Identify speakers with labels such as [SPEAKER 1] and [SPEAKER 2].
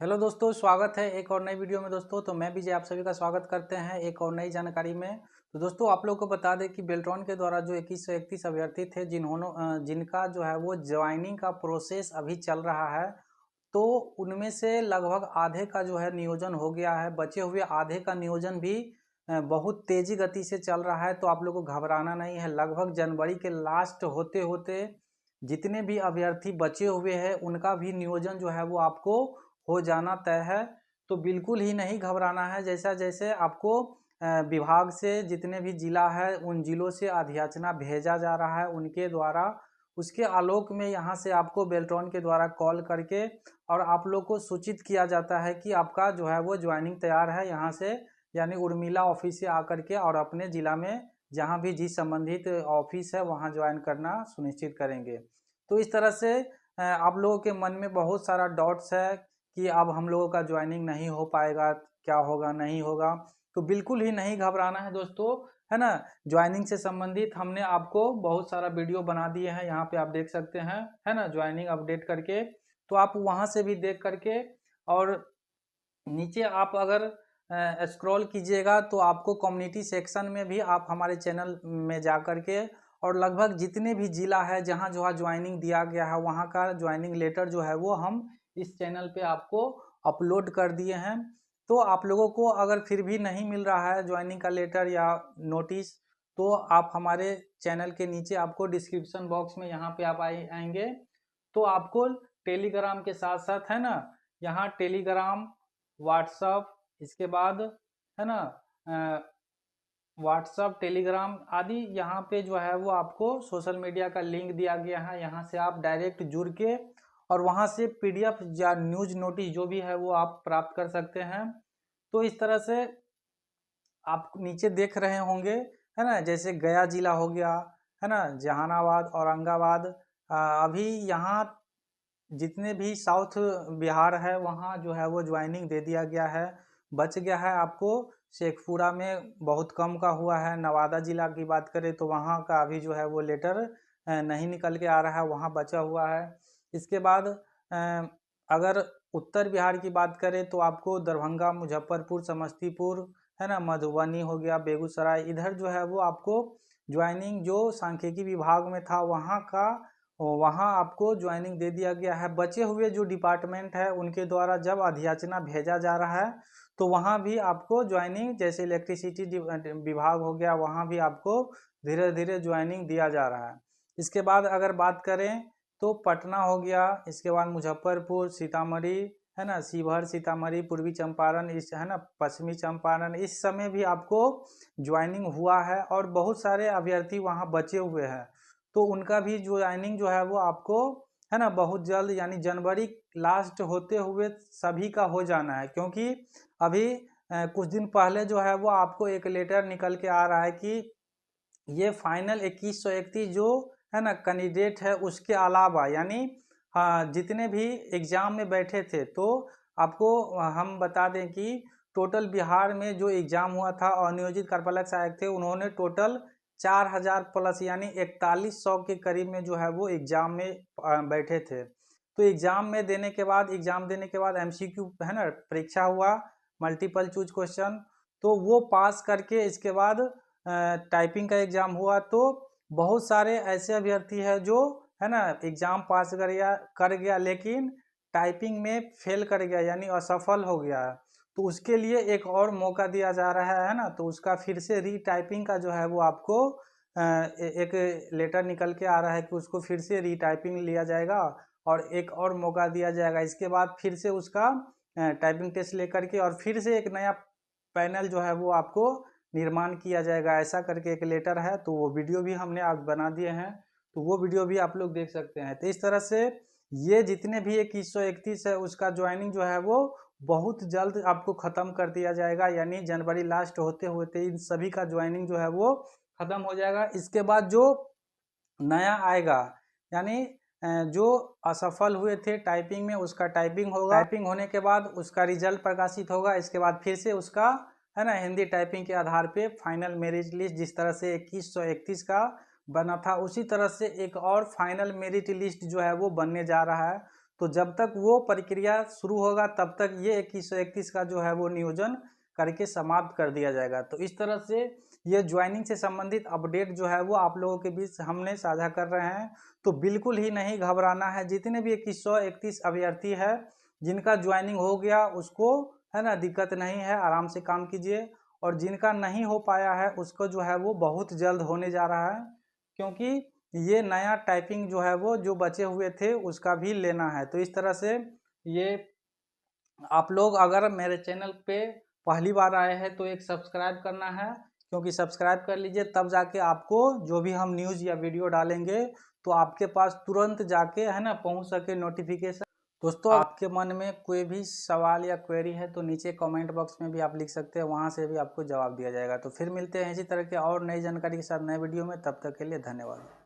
[SPEAKER 1] Hello दोस्तों, स्वागत है एक और नई वीडियो में। दोस्तों तो मैं विजय आप सभी का स्वागत करते हैं एक और नई जानकारी में। तो दोस्तों आप लोगों को बता दें कि बेल्ट्रॉन के द्वारा जो 2131 अभ्यर्थी थे जिनका जो है वो ज्वाइनिंग का प्रोसेस अभी चल रहा है, तो उनमें से लगभग आधे का जो है नियोजन हो गया है। बचे हुए आधे का नियोजन भी बहुत तेजी गति से चल रहा है। तो आप लोगों को घबराना नहीं है। लगभग जनवरी के लास्ट होते होते जितने भी अभ्यर्थी बचे हुए हैं उनका भी नियोजन जो है वो आपको हो जाना तय है। तो बिल्कुल ही नहीं घबराना है। जैसा जैसे आपको विभाग से जितने भी जिला है उन जिलों से अधियाचना भेजा जा रहा है उनके द्वारा, उसके आलोक में यहाँ से आपको बेल्ट्रॉन के द्वारा कॉल करके और आप लोग को सूचित किया जाता है कि आपका जो है वो ज्वाइनिंग तैयार है। यहाँ से यानी उर्मिला ऑफिस से आकर के और अपने ज़िला में जहाँ भी जिस संबंधित ऑफिस है वहाँ ज्वाइन करना सुनिश्चित करेंगे। तो इस तरह से आप लोगों के मन में बहुत सारा डाउट्स है कि अब हम लोगों का ज्वाइनिंग नहीं हो पाएगा, क्या होगा नहीं होगा। तो बिल्कुल ही नहीं घबराना है दोस्तों, है ना। ज्वाइनिंग से संबंधित हमने आपको बहुत सारा वीडियो बना दिए हैं, यहाँ पे आप देख सकते हैं, है ना, ज्वाइनिंग अपडेट करके। तो आप वहाँ से भी देख करके और नीचे आप अगर स्क्रॉल कीजिएगा तो आपको कम्युनिटी सेक्शन में भी आप हमारे चैनल में जा कर के और लगभग जितने भी जिला है जहाँ जहाँ ज्वाइनिंग दिया गया है वहाँ का ज्वाइनिंग लेटर जो है वो हम इस चैनल पे आपको अपलोड कर दिए हैं। तो आप लोगों को अगर फिर भी नहीं मिल रहा है ज्वाइनिंग का लेटर या नोटिस, तो आप हमारे चैनल के नीचे आपको डिस्क्रिप्शन बॉक्स में यहाँ पे आप आएंगे तो आपको टेलीग्राम के साथ साथ, है ना, यहाँ टेलीग्राम, व्हाट्सअप, इसके बाद, है ना, व्हाट्सअप, टेलीग्राम आदि यहाँ पे जो है वो आपको सोशल मीडिया का लिंक दिया गया है। यहाँ से आप डायरेक्ट जुड़ के और वहाँ से पीडीएफ या न्यूज नोटिस जो भी है वो आप प्राप्त कर सकते हैं। तो इस तरह से आप नीचे देख रहे होंगे, है ना, जैसे गया जिला हो गया, है ना, जहानाबाद, औरंगाबाद, अभी यहाँ जितने भी साउथ बिहार है वहाँ जो है वो ज्वाइनिंग दे दिया गया है। बच गया है आपको शेखपुरा में बहुत कम का हुआ है। नवादा जिला की बात करें तो वहाँ का अभी जो है वो लेटर नहीं निकल के आ रहा है, वहाँ बचा हुआ है। इसके बाद अगर उत्तर बिहार की बात करें तो आपको दरभंगा, मुजफ्फरपुर, समस्तीपुर, है ना, मधुबनी हो गया, बेगूसराय, इधर जो है वो आपको ज्वाइनिंग जो सांख्यिकी विभाग में था वहाँ आपको ज्वाइनिंग दे दिया गया है। बचे हुए जो डिपार्टमेंट है उनके द्वारा जब अधियाचना भेजा जा रहा है तो वहाँ भी आपको ज्वाइनिंग, जैसे इलेक्ट्रिसिटी विभाग हो गया, वहाँ भी आपको धीरे धीरे ज्वाइनिंग दिया जा रहा है। इसके बाद अगर बात करें तो पटना हो गया, इसके बाद मुजफ्फरपुर, सीतामढ़ी, है ना, शिवहर, सीतामढ़ी, पूर्वी चंपारण, इस, है ना, पश्चिमी चंपारण, इस समय भी आपको ज्वाइनिंग हुआ है और बहुत सारे अभ्यर्थी वहाँ बचे हुए हैं। तो उनका भी ज्वाइनिंग जो है वो आपको, है ना, बहुत जल्द यानी जनवरी लास्ट होते हुए सभी का हो जाना है। क्योंकि अभी कुछ दिन पहले जो है वो आपको एक लेटर निकल के आ रहा है कि ये फाइनल 2131 जो है ना कैंडिडेट है उसके अलावा यानी हाँ जितने भी एग्जाम में बैठे थे, तो आपको हम बता दें कि टोटल बिहार में जो एग्जाम हुआ था अनियोजित कार्यपालक सहायक थे उन्होंने टोटल 4000 प्लस यानी 4100 के करीब में जो है वो एग्जाम में बैठे थे। तो एग्जाम देने के बाद एमसीक्यू, है ना, परीक्षा हुआ, मल्टीपल चूज क्वेश्चन, तो वो पास करके इसके बाद टाइपिंग का एग्ज़ाम हुआ। तो बहुत सारे ऐसे अभ्यर्थी हैं जो, है ना, एग्ज़ाम पास कर गया लेकिन टाइपिंग में फेल कर गया यानी असफल हो गया। तो उसके लिए एक और मौका दिया जा रहा है ना, तो उसका फिर से रीटाइपिंग का जो है वो आपको एक लेटर निकल के आ रहा है कि उसको फिर से रीटाइपिंग लिया जाएगा और एक और मौका दिया जाएगा। इसके बाद फिर से उसका टाइपिंग टेस्ट लेकर के और फिर से एक नया पैनल जो है वो आपको निर्माण किया जाएगा, ऐसा करके एक लेटर है। तो वो वीडियो भी हमने आज बना दिए हैं, तो वो वीडियो भी आप लोग देख सकते हैं। तो इस तरह से ये जितने भी 2131 है उसका ज्वाइनिंग जो है वो बहुत जल्द आपको ख़त्म कर दिया जाएगा, यानी जनवरी लास्ट होते होते इन सभी का ज्वाइनिंग जो है वो ख़त्म हो जाएगा। इसके बाद जो नया आएगा यानी जो असफल हुए थे टाइपिंग में उसका टाइपिंग होगा, टाइपिंग होने के बाद उसका रिजल्ट प्रकाशित होगा। इसके बाद फिर से उसका, है ना, हिंदी टाइपिंग के आधार पे फाइनल मेरिट लिस्ट जिस तरह से 2131 का बना था उसी तरह से एक और फाइनल मेरिट लिस्ट जो है वो बनने जा रहा है। तो जब तक वो प्रक्रिया शुरू होगा तब तक ये 2131 का जो है वो नियोजन करके समाप्त कर दिया जाएगा। तो इस तरह से ये ज्वाइनिंग से संबंधित अपडेट जो है वो आप लोगों के बीच हमने साझा कर रहे हैं। तो बिल्कुल ही नहीं घबराना है। जितने भी 2131 अभ्यर्थी है जिनका ज्वाइनिंग हो गया उसको है ना दिक्कत नहीं है, आराम से काम कीजिए। और जिनका नहीं हो पाया है उसको जो है वो बहुत जल्द होने जा रहा है, क्योंकि ये नया टाइपिंग जो है वो जो बचे हुए थे उसका भी लेना है। तो इस तरह से ये आप लोग अगर मेरे चैनल पे पहली बार आए हैं तो एक सब्सक्राइब करना है, क्योंकि सब्सक्राइब कर लीजिए तब जाके आपको जो भी हम न्यूज़ या वीडियो डालेंगे तो आपके पास तुरंत जाके है ना पहुंच सके नोटिफिकेशन। दोस्तों आपके मन में कोई भी सवाल या क्वेरी है तो नीचे कमेंट बॉक्स में भी आप लिख सकते हैं, वहां से भी आपको जवाब दिया जाएगा। तो फिर मिलते हैं इसी तरह के और नई जानकारी के साथ नए वीडियो में, तब तक के लिए धन्यवाद।